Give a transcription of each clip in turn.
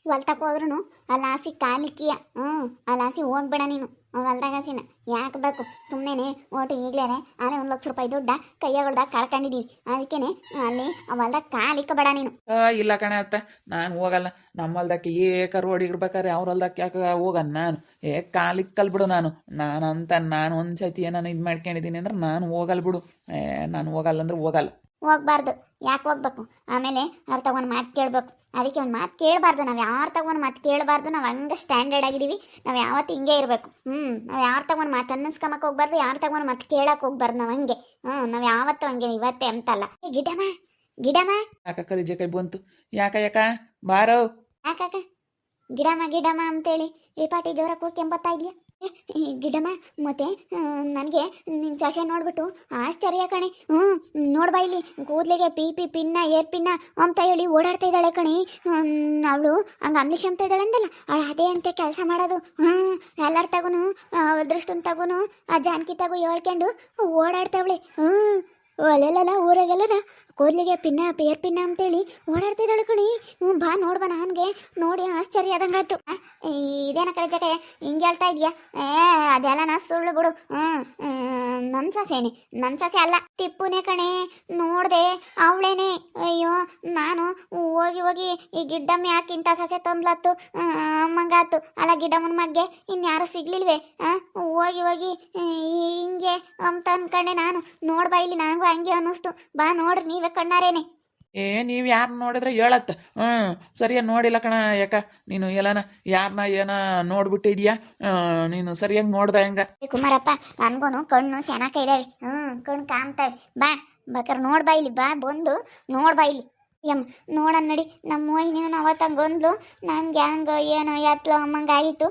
ಹೊಲ್ತಕ್ಕೆ ಹೋದ್ರೂ ಅಲ್ಲಿ ಆಸಿ ಕಾಲಿಕ್ಕಿಯ ಅಲ್ಲಿ ಆಸಿ ಹೋಗ್ಬೇಡ ನೀನು ಅವ್ರು ಹೊಲ್ದಾಗಾಸಿನ ಯಾಕೆ ಬೇಕು ಸುಮ್ಮನೆ ಓಟು ಈಗಲೇ ಆಲೆ 1,00,000 ರೂಪಾಯಿ ದುಡ್ಡ ಕೈಯಾಗಳ್ದಾಗ ಕಳ್ಕೊಂಡಿದ್ದೀವಿ ಅದಕ್ಕೇನೆ ಅಲ್ಲಿ ಹೊಲ್ದಾಗ ಕಾಲಿಕ್ಕಬೇಡ ನೀನು. ಇಲ್ಲ ಕಣೆ ಅತ್ತೆ, ನಾನು ಹೋಗಲ್ಲ. ನಮ್ಮ ಹೊಲ್ದಕ್ಕೆ ಏಕ ರೋಡ್ ಇರ್ಬೇಕಾರೆ ಅವ್ರ ಹೊಲ್ದಕ್ಕೆ ಯಾಕೆ ಹೋಗಲ್ಲ ನಾನು? ಕಾಲಿಕ್ಕಲ್ ಬಿಡು ನಾನು ಒಂದು ಸತಿ ಏನಾನ ಇದು ಮಾಡ್ಕೊಂಡಿದ್ದೀನಿ ಅಂದ್ರೆ ನಾನು ಹೋಗಲ್ಲ ಬಿಡು. ನಾನು ಹೋಗಲ್ಲ ಅಂದ್ರೆ ಹೋಗಲ್ಲ. ಹೋಗ್ಬಾರ್ದು. ಯಾಕೆ ಹೋಗ್ಬೇಕು? ಆಮೇಲೆ ಅವ್ರು ತಗೊಂಡು ಮಾತು ಕೇಳಬೇಕು. ಅದಕ್ಕೆ ಒಂದು ಮಾತು ಕೇಳಬಾರ್ದು. ನಾವು ಯಾರು ತಗೊಂಡು ಮಾತು ಕೇಳಬಾರ್ದು. ನಾವು ಹಂಗೆ ಸ್ಟ್ಯಾಂಡರ್ಡ್ ಆಗಿದ್ದೀವಿ. ನಾವು ಯಾವತ್ತು ಹಿಂಗೆ ಇರಬೇಕು. ನಾವು ಯಾರು ತಗೊಂಡು ಮಾತು ಅನ್ನಿಸ್ಕೊಂಬಕ್ಕೆ ಹೋಗ್ಬಾರ್ದು, ಯಾರು ತಗೊಂಡು ಮಾತು ಕೇಳಕ್ಕೆ ಹೋಗ್ಬಾರ್ದು. ನಾವು ಹಂಗೆ ನಾವು ಯಾವತ್ತೂ ಹಂಗೆ ಇವತ್ತೇ ಅಂತಲ್ಲ. ಗಿಡಮ್ಮ ಯಾಕ ಕರಿಜೆ ಕೈ ಬಂತು? ಯಾಕ ಬಾರೋ. ಯಾಕಾಕ ಗಿಡಮ್ಮ ಅಂತೇಳಿ ಈ ಪಾಟಿ ಜೋರ ಕೂಗ್ಕೆಂಬತ್ತಾ ಇದೆಯಾ? ಗಿಡಮ್ಮ ಮತ್ತೆ ನನಗೆ ನಿನ್ನ ಸೊಸೆ ನೋಡ್ಬಿಟ್ಟು ಆಶ್ಚರ್ಯ ಕಣೆ. ನೋಡ್ಬಾ ಇಲ್ಲಿ ಕೂದಲಿಗೆ ಪಿನ್ನ ಏರ್ ಪಿನ್ನ ಅಂತ ಹೇಳಿ ಓಡಾಡ್ತಾ ಇದ್ದಾಳೆ ಕಣೆ. ಅವಳು ಹಂಗೆ ಅಂಬ್ಲಿಷ್ ಅಂತ ಇದ್ದಾಳೆ ಅಂದಲ್ಲ, ಅವಳು ಅದೇ ಅಂತೆ ಕೆಲಸ ಮಾಡೋದು. ಎಲ್ಲರ ತಗೋನು ಅದೃಷ್ಟನ್ ತಗೋನು ಆ ಜಾನಕಿ ತಗೋ ಹೇಳ್ಕೊಂಡು ಓಡಾಡ್ತಾವಳೆ. ಅಲ್ಲೆಲ್ಲ ಊರಾಗೆಲ್ಲನ ಕೂದಲಿಗೆ ಏರ್ ಪಿನ್ನ ಅಂತೇಳಿ ಓಡಾಡ್ತಿದ್ದಾಳೆ ಕಣಿ. ಬಾ ನೋಡ್ಬಾ. ನನಗೆ ನೋಡಿ ಆಶ್ಚರ್ಯ ಆದಂಗಾಯ್ತು. ಇದೇನ ಕರೆಜಕ್ಕೆ ಹಿಂಗೆ ಹೇಳ್ತಾ ಇದೆಯಾ? ಅದೆಲ್ಲ ನಾ ಸುಳ್ಳು ಬಿಡು. ನನ್ನ ಸೊಸೆ ಅಲ್ಲ, ಟಿಪ್ಪುನೇ ಕಣೆ. ನೋಡ್ದೆ ಅವಳೇನೆ. ಅಯ್ಯೋ ನಾನು ಹೋಗಿ ಈ ಗಿಡ್ಡಮ್ಮ ಯಾಕಿಂತ ಸೊಸೆ ತಂದ್ಲತ್ತು ಅಮ್ಮಂಗಾತು. ಅಲ್ಲ ಗಿಡ್ಡಮ್ಮನ ಮಗ್ಗೆ ಇನ್ಯಾರು ಸಿಗ್ಲಿಲ್ವೇ? ಹೋಗಿ ಹಿಂಗೆ ಅಂತ ಅನ್ಕಂಡೆ ನಾನು. ನೋಡ್ಬಾ ಇಲ್ಲಿ ನನಗೂ ಹಂಗೆ ಅನ್ನಿಸ್ತು. ಬಾ ನೋಡ್ರಿ ನೀವೇ ಕಣ್ಣಾರೇನೆ. ನೀವು ಯಾರು ನೋಡಿದ್ರೆ ಹೇಳತ್ತ. ಸರಿಯಾಗಿ ನೋಡಿಲ್ಲ ಕಣ. ಯಾಕ ನೀನು ಎಲ್ಲನ ಯಾರನ್ನ ಏನ ನೋಡ್ಬಿಟ್ಟಿದ್ಯಾ? ನೀನು ಸರಿಯಾಗಿ ನೋಡ್ದ ಹೆಂಗ? ಕುಮಾರಪ್ಪ, ನನ್ಗೂನು ಕಣ್ಣು ಚೆನ್ನಾಕ ಇದಾವೆ. ಕಣ್ಣು ಕಾಮ್ತಾವೆ. ಬೇಕಾರೆ ನೋಡ್ಬಾ ಇಲ್ಲಿ. ಬಂದು ನೋಡ್ಬಾ ಇಲ್ಲಿ. ನೋಡೋಣ ನಡಿ. ನಮ್ಮ ಮೊಯ್ನಿನ ಅವತ್ತಂಗೊಂದ್ಲು ನಮ್ಗೆ ಹಂಗ ಏನೋ ಎತ್ಲ ಅಮ್ಮಂಗಾಗಿತ್ತು.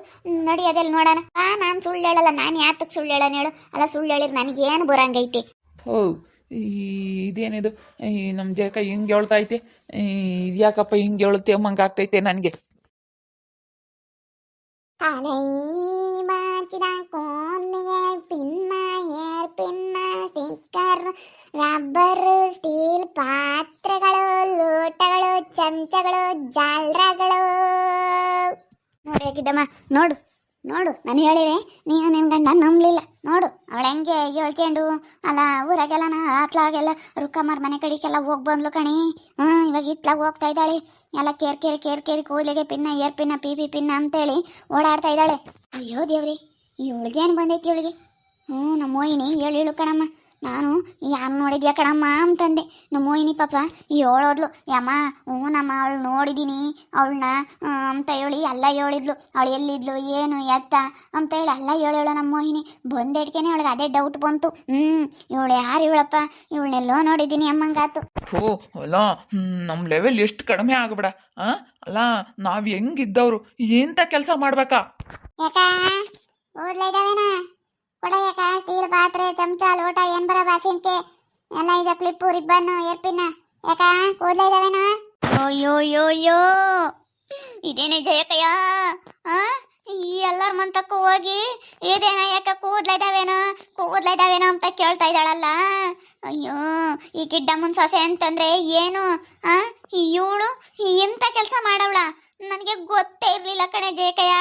ನಡಿ ಅದೆಲ್ಲ ನೋಡೋಣ. ನಾನು ಸುಳ್ಳು ಹೇಳಲ್ಲ. ನಾನು ಯಾತಕ್ಕೆ ಸುಳ್ಳು ಹೇಳೋಣ ಹೇಳು? ಅಲ್ಲ ಸುಳ್ಳು ಹೇಳಿದ್ರೆ ನನಗೇನು ಬರಂಗೈತಿ? ಇದೇನಿದು? ನಮ್ಮ ಜೇಕ ಹಿಂಗೆ ಹೇಳ್ತಾ ಐತೆ. ಇದ್ಯಾಕಪ್ಪ ಹಿಂಗೆ ಹೇಳುತ್ತೆ ಅಮ್ಮಂಗೆ ಆಗ್ತೈತೆ ನನಗೆ. Pin air pin sticker rubber steel ಪಾತ್ರೆಗಳು ಲೋಟಗಳು ಚಮಚಗಳು ಜಾಲ್ರಗಳು. ನೋಡಿ ಗಿಡ್ಡಮ್ಮ, ನೋಡು ನಾನು ಹೇಳಿದೆ, ನೀನು ನಿನ್ನ ಗಂಡ ನಂಬಲಿಲ್ಲ. ನೋಡು ಅವಳು ಹೆಂಗೆ ಹೇಳ್ಕೊಂಡು ಅಲ್ಲ ಊರಾಗೆಲ್ಲ ಹತ್ಲಾಗೆಲ್ಲ ರುಕ್ಕಮ್ಮರ ಮನೆ ಕಡೆಗೆಲ್ಲ ಹೋಗಿ ಬಂದ್ಲು ಕಣಿ. ಇವಾಗ ಇತ್ಲಾಗ ಹೋಗ್ತಾ ಇದ್ದಾಳೆ. ಎಲ್ಲ ಕೇರ್ ಕೂದಲಿಗೆ ಪಿನ್ನ ಏರ್ ಪಿನ್ನ ಪಿನ್ನ ಅಂತೇಳಿ ಓಡಾಡ್ತಾ ಇದ್ದಾಳೆ. ಅಯ್ಯೋ ದೇವ್ರಿ, ಇವಳಿಗೇನು ಬಂದೈತಿ ಇವಳಿಗೆ? ನಮ್ಮ ಮೋಹಿನಿ ಹೇಳು ಕಣಮ್ಮ. ನಾನು ಯಾರು ನೋಡಿದ್ಯಾ ಕಣಮ್ಮ ಅಂತಂದೆ. ನಮ್ಮ ಮೋಹಿನಿ ಪಾಪ ಹೇಳೋದ್ಲು. ಯಮ್ಮ ನಮ್ಮ ಅವಳು ನೋಡಿದ್ದೀನಿ ಅವಳನ್ನ ಅಂತ ಹೇಳಿ ಎಲ್ಲ ಹೇಳಿದ್ಲು. ಅವಳು ಎಲ್ಲಿದ್ಲು ಏನು ಎತ್ತ ಅಂತ ಹೇಳಿ ಎಲ್ಲ ಹೇಳೋಳು ನಮ್ಮ ಮೋಹಿನಿ. ಬಂದೇಡ್ಕೆನೆ ಅವಳಿಗೆ ಅದೇ ಡೌಟ್ ಬಂತು. ಇವಳು ಯಾರು ಇವಳಪ್ಪ? ಇವಳನ್ನೆಲ್ಲೋ ನೋಡಿದ್ದೀನಿ ಅಮ್ಮಂಗಾತು. ಅಲ್ಲ ನಮ್ಮ ಲೆವೆಲ್ ಎಷ್ಟು ಕಡಿಮೆ ಆಗ್ಬೇಡ. ಅಲ್ಲ ನಾವು ಹೆಂಗಿದ್ದವ್ರು ಎಂತ ಕೆಲಸ ಮಾಡ್ಬೇಕಾ? ಯಾಕ ಓದ್ಲ ಇದ್ದಾವೇನಾ? ಕೊಡ ಯಾಕ ಸ್ಟೀಲ್ ಪಾತ್ರೆ ಚಮಚ ಲೋಟ ಏನ್ ಬರ ಬಾಸಿನ್ಕೆ ಎಲ್ಲ ಇದೆ. ಕ್ಲಿಪ್ಪು ರಿಬ್ಬನ್ನು ಏರ್ಪಿನ್ನ ಯಾಕ ಕೂದಲ ಇದಾವೇನಾ? ಅಯ್ಯೋ ಇದೇನೇ ಜಯಕಯ್ಯ? ಈ ಎಲ್ಲರ ಮಂತಕ್ಕೂ ಹೋಗಿ ಇದೇನ ಯಾಕ ಕೂದಲ ಇದಾವೇನೋ ಅಂತ ಕೇಳ್ತಾ ಇದ್ದಾಳಲ್ಲ. ಅಯ್ಯೋ ಈ ಗಿಡ್ಡಮ್ಮನ ಸೊಸೆ ಅಂತಂದ್ರೆ ಏನು? ಇವಳು ಎಂತ ಕೆಲಸ ಮಾಡವಳ? ನನಗೆ ಗೊತ್ತೇ ಇರ್ಲಿಲ್ಲ ಕಣೆ ಜಯಕಯ್ಯ,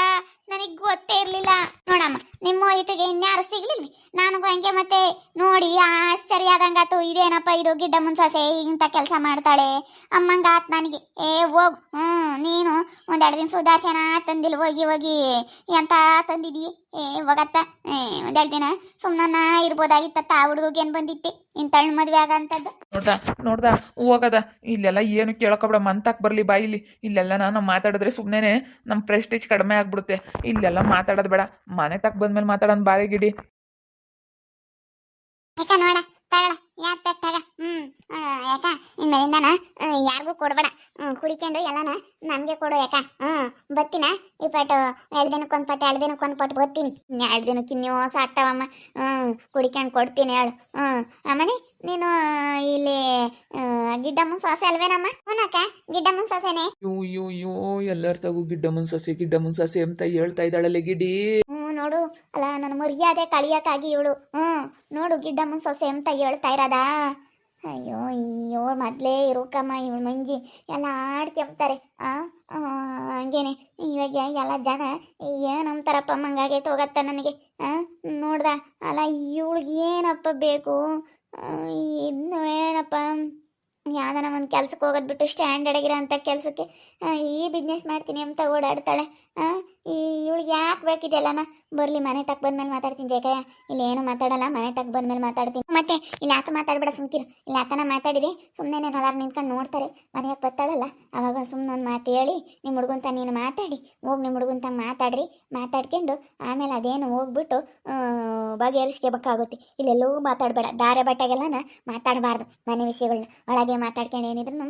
ನನಗೆ ಗೊತ್ತೇ ಇರ್ಲಿಲ್ಲ. ನೋಡಮ್ಮ, ನಿಮ್ಮ ಈತಿಗೆ ಇನ್ಯಾರು ಸಿಗ್ಲಿಲ್ವಿ? ನನಗೂ ಹಂಗೆ ಮತ್ತೆ ನೋಡಿ ಆಶ್ಚರ್ಯ ಆದಂಗಾತು. ಇದೇನಪ್ಪ ಇದು ಗಿಡ್ಡಮ್ಮನ ಸೊಸೆ ಇಂಥ ಕೆಲಸ ಮಾಡ್ತಾಳೆ ಅಮ್ಮಂಗಾತ್ ನನಗೆ. ಹೋಗು ನೀನು ಒಂದೆರಡು ದಿನ ಸುಧಾರ್ಸನ ತಂದಿಲ್ಲ. ಹೋಗಿ ಎಂತ ತಂದಿದ್ದೀ? ಹೋಗತ್ತ ಒಂದೆರಡು ದಿನ ಸುಮ್ಮನ ಇರ್ಬೋದಾಗಿತ್ತ. ಆ ಹುಡುಗೇನು ಬಂದಿತ್ತೆ ಇಂತಳ್ ಮದ್ವೆ ಆಗಂತದ್ದು? ನೋಡ್ದ ಹೋಗದ. ಇಲ್ಲೆಲ್ಲ ಏನು ಕೇಳಕೊಬೇಡ. ಮಂತಾಕ್ ಬರ್ಲಿ ಬಾಯಿಲಿ. ಇಲ್ಲೆಲ್ಲ ನಾನು ಮಾತಾಡಿದ್ರೆ ಸುಮ್ಮನೆ ನಮ್ಮ ಪ್ರೆಸ್ಟೀಜ್ ಕಡಿಮೆ ಆಗ್ಬಿಡುತ್ತೆ. ಇಲ್ಲೆಲ್ಲ ಮಾತಾಡೋದು ಬೇಡ. ಮನೆ ತಕ್ಕ ಬಂದ್ಮೇಲೆ ಮಾತಾಡೋಣ ಬಾರಿ ಗಿಡಿ. ನೋಡ ತಗಳ ಯಾಕೆ ಬೇಕು ತಗ. ಯಾಕ ಇನ್ಮೇಲಿಂದನ ಯಾರಿಗೂ ಕೊಡ್ಬೇಡ. ಕುಡಿಕೊಂಡು ಎಲ್ಲನ ನಮಗೆ ಕೊಡು. ಯಾಕ ಬತ್ತೀನ ಈ ಪಟ್ಟು 2 ದಿನಕ್ಕೊಂದು ಪಟ್ಟು ಬತ್ತೀನಿ. 2 ದಿನಕ್ಕೆ ಇನ್ನೂ ಸಾಕ್ತಾವಮ್ಮ. ಕುಡಿಕೊಂಡು ಕೊಡ್ತೀನಿ ಹೇಳು. ಆಮೇಲೆ ನೀನು ಇಲ್ಲಿ ಗಿಡ್ಡಮ್ಮನ ಸೊಸೆ ಅಲ್ವೇನಮ್ಮ? ಅಕ್ಕ ಗಿಡ್ಡಮ್ಮನ ಸೊಸೆನೆ. ಯೋ ಎಲ್ಲರ ತಗೋ ಗಿಡ್ಡಮ್ಮನ ಸೊಸೆ ಅಂತ ಹೇಳ್ತಾ ಇದ್ದಾಳಲ್ಲ ಗಿಡಿ. ನೋಡು, ಅಲ್ಲ ನನ್ನ ಮರ್ಯಾದೆ ಕಳಿಯಕ್ಕಾಗಿ ಇವಳು ನೋಡು ಗಿಡ್ಡಮ್ಮನ ಸೊಸೆ ಅಂತ ಹೇಳ್ತಾ ಇರೋದಾ? ಅಯ್ಯೋ ಮೊದಲೇ ಇರುಕಮ್ಮ ಇವಳು ಮಂಜಿ ಎಲ್ಲ ಆಡ್ಕೆಂಬ್ತಾರೆ. ಹಂಗೇನೆ ಇವಾಗ ಎಲ್ಲ ಜನ ಏನಂತಾರಪ್ಪ ಮಂಗಾಗೈತೆ ಹೋಗತ್ತ ನನಗೆ ನೋಡ್ದ ಅಲ್ಲ ಇವಳಿಗೆ ಏನಪ್ಪ ಬೇಕು ಇನ್ನು ಏನಪ್ಪ ಯಾವ್ದಾನ ಒಂದು ಕೆಲ್ಸಕ್ಕೆ ಹೋಗೋದು ಬಿಟ್ಟು ಸ್ಟ್ಯಾಂಡರ್ಡ್ ಆಗಿರೋ ಅಂಥ ಕೆಲಸಕ್ಕೆ ಈ ಬಿಸ್ನೆಸ್ ಮಾಡ್ತೀನಿ ಅಂತ ಓಡಾಡ್ತಾಳೆ ಇವಳಿಗೆ ಯಾಕೆ ಬೇಕಿದೆಯಲ್ಲನ ಬರಲಿ ಮನೆ ತಕ್ಕ ಬಂದ್ಮೇಲೆ ಮಾತಾಡ್ತೀನಿ ಜೇಕಯ್ಯ ಇಲ್ಲಿ ಏನು ಮಾತಾಡಲ್ಲ ಮನೆ ತಕ್ಕ ಬಂದ್ಮೇಲೆ ಮಾತಾಡ್ತೀನಿ ಮತ್ತೆ ಇಲ್ಲಿ ಆತ ಮಾತಾಡ್ಬೇಡ ಸುಮ್ಕಿರು ಇಲ್ಲಿ ಆತನ ಮಾತಾಡಿರಿ ಸುಮ್ಮನೆ ಎಲ್ಲಾರು ನಿಂತ್ಕೊಂಡು ನೋಡ್ತಾರೆ ಮನೆಯಾಗ ಬರ್ತಾಳಲ್ಲ ಅವಾಗ ಸುಮ್ಮನೆ ಒಂದು ಮಾತು ಹೇಳಿ ನಿಮ್ಮ ಹುಡುಗಂತ ನೀನು ಮಾತಾಡಿ ಹೋಗಿ ನಿಮ್ಮ ಹುಡುಗಂತ ಮಾತಾಡ್ರಿ ಮಾತಾಡ್ಕೊಂಡು ಆಮೇಲೆ ಅದೇನು ಹೋಗ್ಬಿಟ್ಟು ಬಗೆಹರಿಸ್ಕೋಬೇಕಾಗುತ್ತೆ ಇಲ್ಲೆಲ್ಲೂ ಮಾತಾಡಬೇಡ ದಾರೆ ಬಟ್ಟೆಗೆಲ್ಲನ ಮಾತಾಡಬಾರ್ದು ಮನೆ ವಿಷಯಗಳನ್ನ ಒಳಗೆ ಮಾತಾಡ್ಕೊಂಡು ಏನಿದ್ರು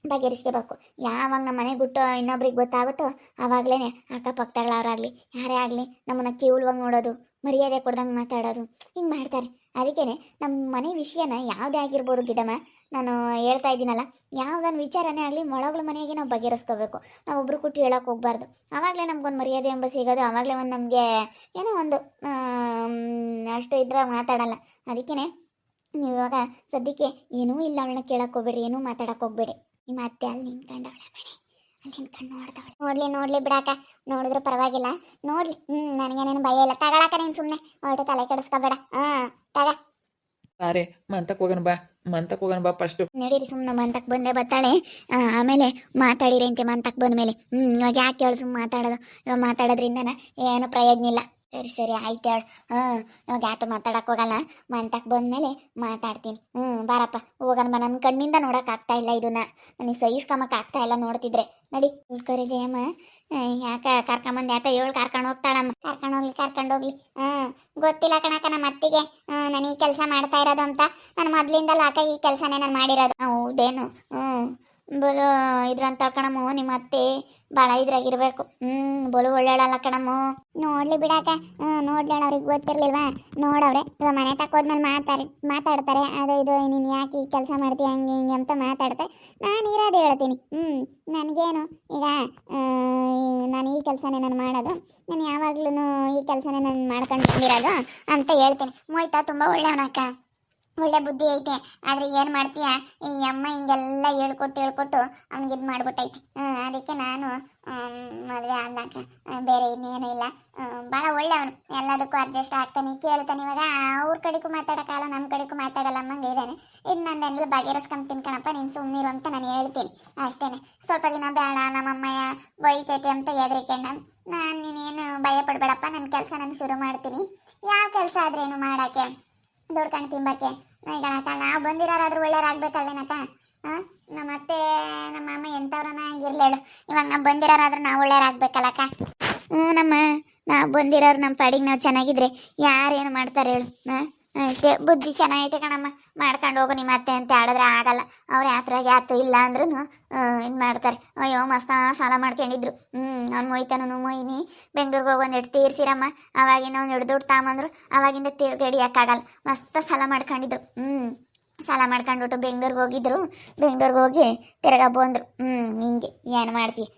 ಬಗೆಹರಿಸ್ಕೋಬೇಕು ಯಾವಾಗ ನಮ್ಮ ಮನೆ ಬಿಟ್ಟು ಇನ್ನೊಬ್ರಿಗೆ ಗೊತ್ತಾಗುತ್ತೋ ಆವಾಗಲೇ ಅಕ್ಕಪಕ್ಕದಗಳವರಾಗಲಿ ಯಾರೇ ಆಗಲಿ ನಮ್ಮನ್ನ ಕಿವುಲ್ವಾಗ ನೋಡೋದು ಮರ್ಯಾದೆ ಕೊಡ್ದಂಗೆ ಮಾತಾಡೋದು ಹಿಂಗೆ ಮಾಡ್ತಾರೆ ಅದಕ್ಕೇ ನಮ್ಮ ಮನೆ ವಿಷಯನ ಯಾವುದೇ ಆಗಿರ್ಬೋದು ಗಿಡಮ್ಮ ನಾನು ಹೇಳ್ತಾ ಇದ್ದೀನಲ್ಲ ಯಾವುದನ್ನು ವಿಚಾರನೇ ಆಗಲಿ ಮೊಳಗಳ ಮನೆಗೆ ನಾವು ಬಗೆಹರಿಸ್ಕೋಬೇಕು ನಾವು ಒಬ್ರು ಕೊಟ್ಟು ಹೇಳೋಕೆ ಹೋಗ್ಬಾರ್ದು ಆವಾಗಲೇ ನಮ್ಗೊಂದು ಮರ್ಯಾದೆ ಎಂಬ ಸಿಗೋದು ಆವಾಗಲೇ ಒಂದು ನಮಗೆ ಏನೋ ಒಂದು ಅಷ್ಟು ಇದ್ರೆ ಮಾತಾಡಲ್ಲ ಅದಕ್ಕೇ ನೀವು ಇವಾಗ ಸದ್ಯಕ್ಕೆ ಏನೂ ಇಲ್ಲ ಅವಳನ್ನ ಕೇಳಕ್ಕೆ ಹೋಗ್ಬೇಡ್ರಿ ಏನೂ ಮಾತಾಡಕ್ಕೆ ಹೋಗ್ಬೇಡಿ ನಿಮ್ಮ ಅತ್ತೆ ಅಲ್ಲಿ ನಿಂತ್ಕೊಂಡವಳೆ ಮಣಿ ಅಲ್ಲಿ ನಿಂತ್ಕೊಂಡು ನೋಡ್ದವಳೆ ನೋಡ್ಲಿ ಬಿಡಾಕ ನೋಡಿದ್ರೆ ಪರವಾಗಿಲ್ಲ ನೋಡ್ಲಿ ನನಗೇನೇನು ಭಯ ಇಲ್ಲ ತಗೊಳಕ ನೀನು ಸುಮ್ಮನೆ ಹೊರಟು ತಲೆ ಕೆಡಿಸ್ಕೋಬೇಡ ತಗ ಬಾರೆ ಮಂತಕ್ಕೆ ಹೋಗೋಣ ಬಾ ಫಸ್ಟು ನಡೀರಿ ಸುಮ್ಮನೆ ಮಂತಕ್ಕೆ ಬಂದೇ ಬರ್ತಾಳೆ ಆಮೇಲೆ ಮಾತಾಡಿರಿ ಅಂತೆ ಮಂತಕ್ಕೆ ಬಂದಮೇಲೆ ಇವಾಗ ಯಾಕೆ ಹೇಳು ಸುಮ್ಮನೆ ಮಾತಾಡೋದು ಇವಾಗ ಮಾತಾಡೋದ್ರಿಂದನ ಏನು ಪ್ರಯೋಜನ ಇಲ್ಲ ಸರಿ ಆಯ್ತು ಹೇಳು ಇವಾಗ ಯಾತು ಮಾತಾಡಕ್ಕೆ ಹೋಗಲ್ಲ ಮಂಟಕ್ಕೆ ಬಂದಮೇಲೆ ಮಾತಾಡ್ತೀನಿ ಬಾರಪ್ಪ ಹೋಗೋಣ ಬಾ ನನ್ನ ಕಣ್ಣಿಂದ ನೋಡೋಕ್ಕಾಗ್ತಾ ಇಲ್ಲ ಇದನ್ನ ನನಗೆ ಸಹಿಸ್ಕೊಂಬಕ್ಕೆ ಆಗ್ತಾ ಇಲ್ಲ ನೋಡ್ತಿದ್ರೆ ನಡಿ ಉಳ್ಕರಿ ಜಯಮ್ಮ ಯಾಕೆ ಕರ್ಕೊಂಬಂದು ಯಾತ ಹೇಳು ಕರ್ಕೊಂಡು ಹೋಗ್ತಾಳಮ್ಮ ಕರ್ಕೊಂಡೋಗ್ಲಿ ಗೊತ್ತಿಲ್ಲ ಕಣಕ್ಕ ನಮ್ಮ ಅತ್ತಿಗೆ ನಾನು ಈ ಕೆಲಸ ಮಾಡ್ತಾ ಇರೋದು ಅಂತ ನಾನು ಮೊದಲಿಂದಲೂ ಅಕ್ಕ ಈ ಕೆಲಸನೇ ನಾನು ಮಾಡಿರೋದು ಹೌದೇನು ಬೋಲು ಇದ್ರಂತ ಕಣಮ್ಮು ನಿಮ್ಮ ಅತ್ತೆ ಭಾಳ ಇದ್ರಾಗಿರ್ಬೇಕು ಬೋಲು ಒಳ್ಳೆಯಲ್ಲ ಕಣಮ್ಮು ನೋಡ್ಲಿ ಬಿಡಾಕ ನೋಡ್ಲೇಳ ಅವ್ರಿಗೆ ಗೊತ್ತಿರ್ಲಿಲ್ವಾ ನೋಡವ್ರೆ ಇವಾಗ ಮನೆ ತಕ್ಕೋದ್ಮೇಲೆ ಮಾತಾಡ್ತಾರೆ ಅದು ಇದು ನೀನು ಯಾಕೆ ಈ ಕೆಲಸ ಮಾಡ್ತೀಯ ಹಂಗೆ ಹಿಂಗೆ ಅಂತ ಮಾತಾಡ್ತಾರೆ ನಾನು ಇರೋದು ಹೇಳ್ತೀನಿ ನನಗೇನು ಈಗ ನಾನು ಈ ಕೆಲಸನೇ ನಾನು ಮಾಡೋದು ನಾನು ಯಾವಾಗ್ಲೂ ಈ ಕೆಲಸನೇ ನಾನು ಮಾಡ್ಕೊಂಡು ಬಂದಿರೋದು ಅಂತ ಹೇಳ್ತೀನಿ ಮೋಯ್ತಾ ತುಂಬ ಒಳ್ಳೆಯವನಕ್ಕ ಒಳ್ಳೆ ಬುದ್ಧಿ ಐತೆ ಆದರೆ ಏನು ಮಾಡ್ತೀಯ ಈ ಅಮ್ಮ ಹಿಂಗೆಲ್ಲ ಹೇಳ್ಕೊಟ್ಟು ಅವ್ನಿಗೆ ಇದು ಮಾಡ್ಬಿಟ್ಟೈತಿ ಅದಕ್ಕೆ ನಾನು ಮದುವೆ ಆದಾಗ ಬೇರೆ ಇನ್ನೇನು ಇಲ್ಲ ಭಾಳ ಒಳ್ಳೆಯವನು ಎಲ್ಲದಕ್ಕೂ ಅಡ್ಜಸ್ಟ್ ಆಗ್ತಾನೆ ಕೇಳ್ತಾನೆ ಇವಾಗ ಅವ್ರ ಕಡೆಗೂ ಮಾತಾಡೋಕ್ಕಲ್ಲ ನಮ್ಮ ಕಡೆಗೂ ಮಾತಾಡಲ್ಲ ಅಮ್ಮಂಗೆ ಇದ್ದಾನೆ ಇದು ನಂದೆಲ್ಲ ಬಗೆಹರಿಸ್ಕೊಂತೀನಿ ಕಣಪ್ಪ ನೀನು ಸುಮ್ಮನಿರು ಅಂತ ನಾನು ಹೇಳ್ತೀನಿ ಅಷ್ಟೇ ಸ್ವಲ್ಪ ದಿನ ಬೇಡ ನಮ್ಮಮ್ಮಯ್ಯ ಬೈತೈತೆ ಅಂತ ಹೆದರಿಕೆಂಡು ನಾನು ನೀನೇನು ಭಯ ಪಡಬೇಡಪ್ಪ ನನ್ನ ಕೆಲಸ ನಾನು ಶುರು ಮಾಡ್ತೀನಿ ಯಾವ ಕೆಲಸ ಆದ್ರೇನು ಮಾಡೋಕ್ಕೆ ದುಡ್ಕೊಂಡು ತಿಂಬಕ್ಕೆ ಈಗ ನಾವು ಬಂದಿರೋರಾದ್ರೂ ಒಳ್ಳೆಯರಾಗಬೇಕಲ್ವೇನಕ್ಕ ನಮ್ಮ ಅತ್ತೆ ನಮ್ಮ ಅಮ್ಮ ಎಂಥವ್ರನ್ನ ಆಗಿರ್ಲೇಳು ಇವಾಗ ನಾವು ಬಂದಿರೋರಾದ್ರೂ ನಾವು ಒಳ್ಳೆಯರಾಗಬೇಕಲ್ಲಕ್ಕ ನಾವು ಬಂದಿರೋರು ನಮ್ಮ ಪಾಡಿಗೆ ನಾವು ಚೆನ್ನಾಗಿದ್ರೆ ಯಾರೇನು ಮಾಡ್ತಾರೆ ಹೇಳು ಅಷ್ಟೇ ಬುದ್ಧಿ ಚೆನ್ನಾಗೈತೆ ಕಣಮ್ಮ ಮಾಡ್ಕೊಂಡು ಹೋಗು ನಿಮ್ಮ ಅತ್ತೆ ಅಂತ ಆಡಿದ್ರೆ ಆಗಲ್ಲ ಅವ್ರು ಯಾತ್ರಾಗೆ ಆತು ಇಲ್ಲ ಅಂದ್ರೂ ಇದು ಮಾಡ್ತಾರೆ ಅಯ್ಯೋ ಮಸ್ತ ಸಾಲ ಮಾಡ್ಕೊಂಡಿದ್ರು ಅವ್ನು ಮೊಯ್ತಾನು ಮೊಯ್ನಿ ಬೆಂಗ್ಳೂರಿಗೆ ಹೋಗಿ ಒಂದೆರಡು ತೀರ್ಸಿರಮ್ಮ ಅವಾಗಿನ ಒಂದೆರಡು ದುಡ್ಡು ತಗೊಂಬಂದ್ರು ಅವಾಗಿಂದ ಗಡಿಯೋಕ್ಕಾಗಲ್ಲ ಮಸ್ತ ಸಾಲ ಮಾಡ್ಕೊಂಡಿದ್ರು ಸಾಲ ಮಾಡ್ಕೊಂಡ್ಬಿಟ್ಟು ಬೆಂಗ್ಳೂರಿಗೆ ಹೋಗಿದ್ರು ಬೆಂಗ್ಳೂರಿಗೆ ಹೋಗಿ ತಿರ್ಗಾ ಬಂದರು ಹಿಂಗೆ ಏನು ಮಾಡ್ತೀವಿ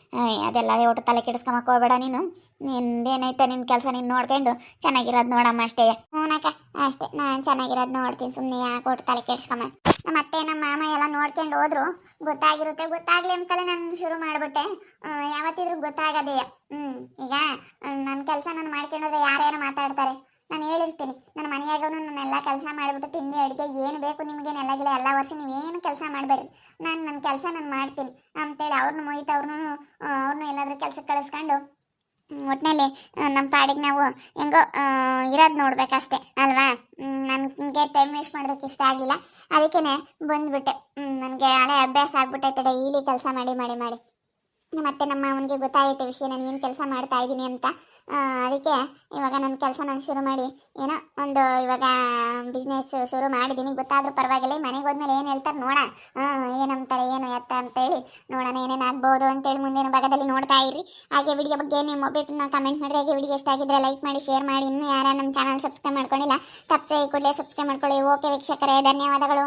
ಅದೆಲ್ಲ ಒಟ್ಟು ತಲೆ ಕೆಡಿಸ್ಕೊಂಬಕ್ಕೆ ಹೋಗ್ಬೇಡ ನೀನು ನಿಂದೇನೈತೆ ನಿನ್ನ ಕೆಲಸ ನೀನು ನೋಡ್ಕೊಂಡು ಚೆನ್ನಾಗಿರೋದು ನೋಡಮ್ಮ ಅಷ್ಟೇ ಹ್ಞೂನಕ್ಕ ಅಷ್ಟೇ ನಾನು ಚೆನ್ನಾಗಿರೋದು ನೋಡ್ತೀನಿ ಸುಮ್ಮನೆ ಯಾಕೆ ಒಟ್ಟು ತಲೆ ಕೆಡಿಸ್ಕೊಂಬ ನಮ್ಮ ಅತ್ತೆ ನಮ್ಮ ಮಾಮ ಎಲ್ಲ ನೋಡ್ಕೊಂಡು ಹೋದ್ರು ಗೊತ್ತಾಗಲಿ ಅಂತಲೇ ನಾನು ಶುರು ಮಾಡಿಬಿಟ್ಟೆ ಯಾವತ್ತಿದ್ರೂ ಗೊತ್ತಾಗದೇ ಈಗ ನನ್ನ ಕೆಲಸ ನಾನು ಮಾಡ್ಕೊಂಡೋದ್ರೆ ಯಾರ್ಯಾರು ಮಾತಾಡ್ತಾರೆ ನಾನು ಹೇಳಿರ್ತೀನಿ ನನ್ನ ಮನೆಯಾಗೂ ನಾನೆಲ್ಲ ಕೆಲಸ ಮಾಡಿಬಿಟ್ಟು ತಿಂಡಿ ಅಡುಗೆ ಏನು ಬೇಕು ನಿಮಗೇನೆಲ್ಲ ಎಲ್ಲ ವರ್ಷ ನೀವೇನು ಕೆಲಸ ಮಾಡಬೇಡ್ರಿ ನನ್ನ ಕೆಲಸ ನಾನು ಮಾಡ್ತೀನಿ ಅಂತೇಳಿ ಅವ್ರನ್ನ ಮೊಯ್ತು ಅವ್ರನ್ನೂ ಎಲ್ಲಾದ್ರೂ ಕೆಲಸಕ್ಕೆ ಕಳಿಸ್ಕೊಂಡು ಒಟ್ಟಿನಲ್ಲಿ ನಮ್ಮ ಪಾಡಿಗೆ ನಾವು ಹೆಂಗೋ ಇರೋದು ನೋಡ್ಬೇಕಷ್ಟೇ ಅಲ್ವಾ ನನಗೆ ಟೈಮ್ ವೇಸ್ಟ್ ಮಾಡೋದಕ್ಕೆ ಇಷ್ಟ ಆಗಲಿಲ್ಲ ಅದಕ್ಕೇ ಬಂದುಬಿಟ್ಟೆ ನನಗೆ ಹಳೆ ಅಭ್ಯಾಸ ಆಗ್ಬಿಟ್ಟೈತೆ ಡೈಲಿ ಕೆಲಸ ಮಾಡಿ ಮತ್ತೆ ನಮ್ಮ ಅವನಿಗೆ ಗೊತ್ತಾಗೈತೆ ವಿಷಯ ನಾನು ಏನು ಕೆಲಸ ಮಾಡ್ತಾ ಇದ್ದೀನಿ ಅಂತ ಅದಕ್ಕೆ ಇವಾಗ ನನ್ನ ಕೆಲಸ ನಾನು ಶುರು ಮಾಡಿ ಏನೋ ಒಂದು ಇವಾಗ ಬಿಸ್ನೆಸ್ ಶುರು ಮಾಡಿದ್ದೀನಿ ಗೊತ್ತಾದ್ರೂ ಪರವಾಗಿಲ್ಲ ಮನೆಗೆ ಹೋದ್ಮೇಲೆ ಏನು ಹೇಳ್ತಾರೆ ನೋಡೋಣ ಏನಂತಾರೆ ಏನು ಎತ್ತ ಅಂತೇಳಿ ನೋಡೋಣ ಏನೇನು ಆಗ್ಬೋದು ಅಂತೇಳಿ ಮುಂದಿನ ಭಾಗದಲ್ಲಿ ನೋಡ್ತಾ ಇರಿ ಹಾಗೆ ವಿಡಿಯೋ ಬಗ್ಗೆ ನಿಮ್ಮ ಒಬ್ಬಟ್ಟು ಕಮೆಂಟ್ ಮಾಡಿರಿ ಹಾಗೆ ವಿಡಿಯೋ ಇಷ್ಟ ಆಗಿದ್ರೆ ಲೈಕ್ ಮಾಡಿ ಶೇರ್ ಮಾಡಿ ಇನ್ನೂ ಯಾರು ನಮ್ಮ ಚಾನಲ್ ಸಬ್ಸ್ಕ್ರೈಬ್ ಮಾಡ್ಕೊಂಡಿಲ್ಲ ತಪ್ಪದೆ ಕೂಡಲೇ ಸಬ್ಸ್ಕ್ರೈಬ್ ಮಾಡ್ಕೊಳ್ಳಿ ಓಕೆ ವೀಕ್ಷಕರೇ ಧನ್ಯವಾದಗಳು.